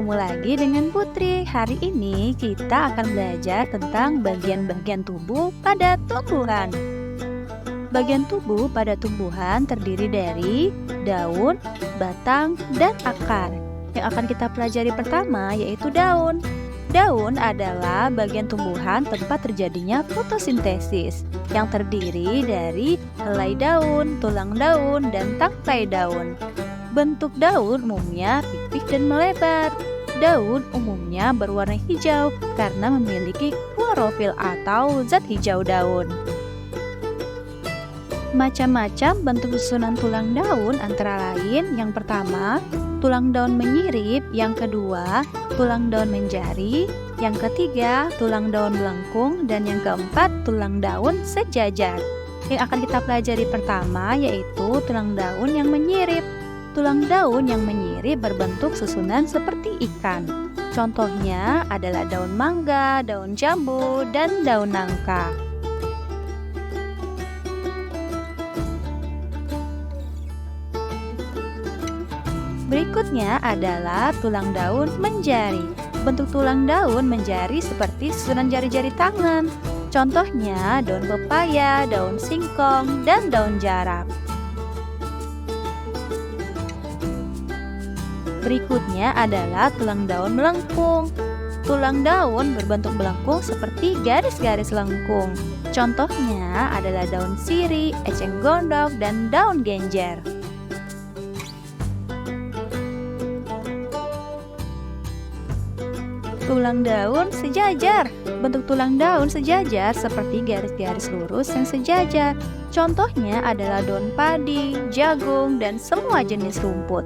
Bertemu lagi dengan Putri. Hari ini kita akan belajar tentang bagian-bagian tubuh pada tumbuhan. Bagian tubuh pada tumbuhan terdiri dari daun, batang, dan akar. Yang akan kita pelajari pertama yaitu daun. Daun adalah bagian tumbuhan tempat terjadinya fotosintesis yang terdiri dari helai daun, tulang daun, dan tangkai daun. Bentuk daun umumnya pipih dan melebar. Daun umumnya berwarna hijau karena memiliki klorofil atau zat hijau daun. Macam-macam bentuk susunan tulang daun antara lain yang pertama, tulang daun menyirip, yang kedua, tulang daun menjari, yang ketiga, tulang daun melengkung, dan yang keempat, tulang daun sejajar. Yang akan kita pelajari pertama yaitu tulang daun yang menyirip. Tulang daun yang menyirip berbentuk susunan seperti ikan. Contohnya adalah daun mangga, daun jambu, dan daun nangka. Berikutnya adalah tulang daun menjari. Bentuk tulang daun menjari seperti susunan jari-jari tangan. Contohnya daun pepaya, daun singkong, dan daun jarak. Berikutnya adalah tulang daun melengkung. Tulang daun berbentuk melengkung seperti garis-garis lengkung. Contohnya adalah daun sirih, eceng gondok, dan daun genjer. Tulang daun sejajar. Bentuk tulang daun sejajar seperti garis-garis lurus yang sejajar. Contohnya adalah daun padi, jagung, dan semua jenis rumput.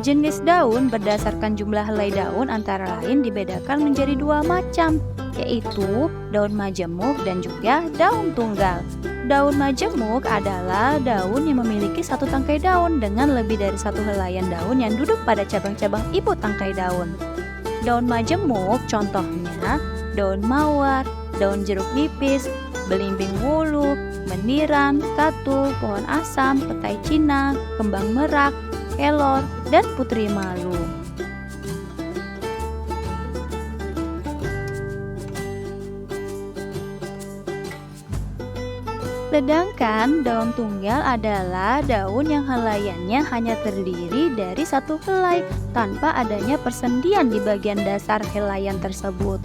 Jenis daun berdasarkan jumlah helai daun antara lain dibedakan menjadi dua macam, yaitu daun majemuk dan juga daun tunggal. Daun majemuk adalah daun yang memiliki satu tangkai daun dengan lebih dari satu helaian daun yang duduk pada cabang-cabang ibu tangkai daun. Daun majemuk contohnya daun mawar, daun jeruk nipis, belimbing wuluh, meniran, katu, pohon asam, petai Cina, kembang merak, kelor, dan putri malu. Sedangkan daun tunggal adalah daun yang helaiannya hanya terdiri dari satu helai tanpa adanya persendian di bagian dasar helaian tersebut.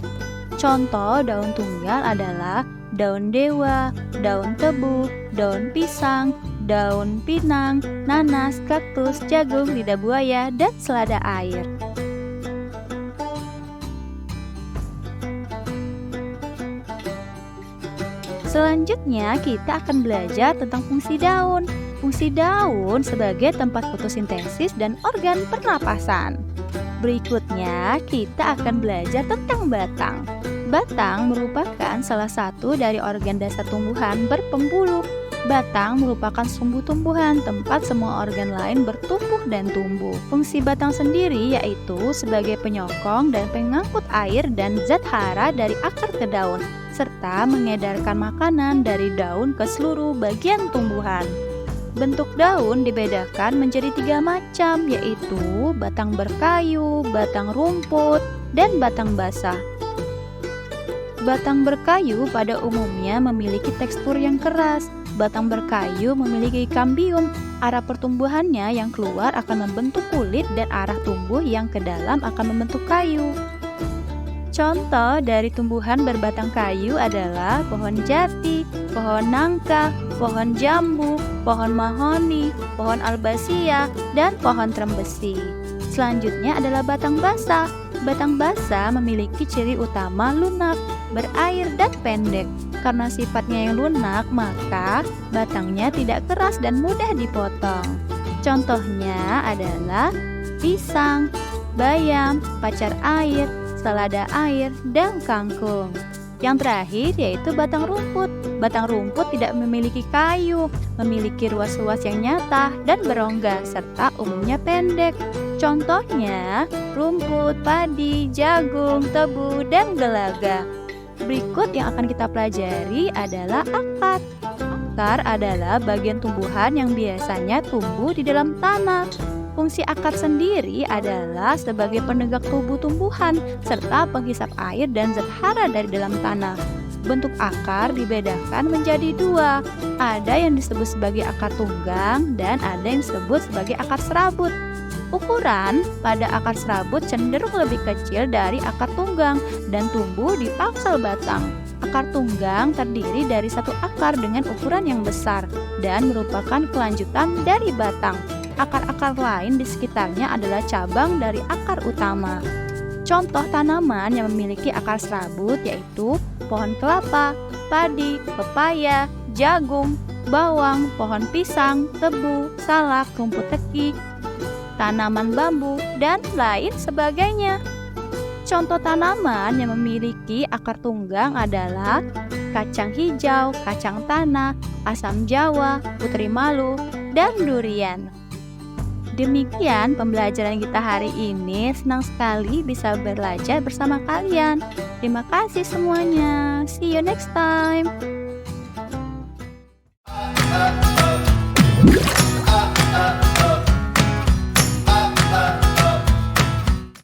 Contoh daun tunggal adalah daun dewa, daun tebu, daun pisang, daun pinang, nanas, kaktus, jagung, lidah buaya, dan selada air. Selanjutnya kita akan belajar tentang fungsi daun. Fungsi daun sebagai tempat fotosintesis dan organ pernapasan. Berikutnya kita akan belajar tentang batang. Batang merupakan salah satu dari organ dasar tumbuhan berpembuluh. Batang merupakan sumbu tumbuhan, tempat semua organ lain bertumbuh dan tumbuh. Fungsi batang sendiri yaitu sebagai penyokong dan pengangkut air dan zat hara dari akar ke daun, serta mengedarkan makanan dari daun ke seluruh bagian tumbuhan. Bentuk daun dibedakan menjadi tiga macam, yaitu batang berkayu, batang rumput, dan batang basah. Batang berkayu pada umumnya memiliki tekstur yang keras. Batang berkayu memiliki kambium. Arah pertumbuhannya yang keluar akan membentuk kulit dan arah tumbuh yang ke dalam akan membentuk kayu. Contoh dari tumbuhan berbatang kayu adalah pohon jati, pohon nangka, pohon jambu, pohon mahoni, pohon albasia, dan pohon trembesi. Selanjutnya adalah batang basah. Batang basah memiliki ciri utama lunak, berair, dan pendek. Karena sifatnya yang lunak, maka batangnya tidak keras dan mudah dipotong. Contohnya adalah pisang, bayam, pacar air, selada air, dan kangkung. Yang terakhir yaitu batang rumput. Batang rumput tidak memiliki kayu, memiliki ruas-ruas yang nyata dan berongga, serta umumnya pendek. Contohnya rumput, padi, jagung, tebu, dan gelaga. Berikut yang akan kita pelajari adalah akar. Akar adalah bagian tumbuhan yang biasanya tumbuh di dalam tanah. Fungsi akar sendiri adalah sebagai penegak tubuh tumbuhan serta penghisap air dan zat hara dari dalam tanah. Bentuk akar dibedakan menjadi dua. Ada yang disebut sebagai akar tunggang dan ada yang disebut sebagai akar serabut. Ukuran pada akar serabut cenderung lebih kecil dari akar tunggang dan tumbuh di pangsal batang. Akar tunggang terdiri dari satu akar dengan ukuran yang besar dan merupakan kelanjutan dari batang. Akar-akar lain di sekitarnya adalah cabang dari akar utama. Contoh tanaman yang memiliki akar serabut yaitu pohon kelapa, padi, pepaya, jagung, bawang, pohon pisang, tebu, salak, rumput teki, tanaman bambu, dan lain sebagainya. Contoh tanaman yang memiliki akar tunggang adalah kacang hijau, kacang tanah, asam jawa, putri malu, dan durian. Demikian pembelajaran kita hari ini. Senang sekali bisa belajar bersama kalian. Terima kasih semuanya. See you next time.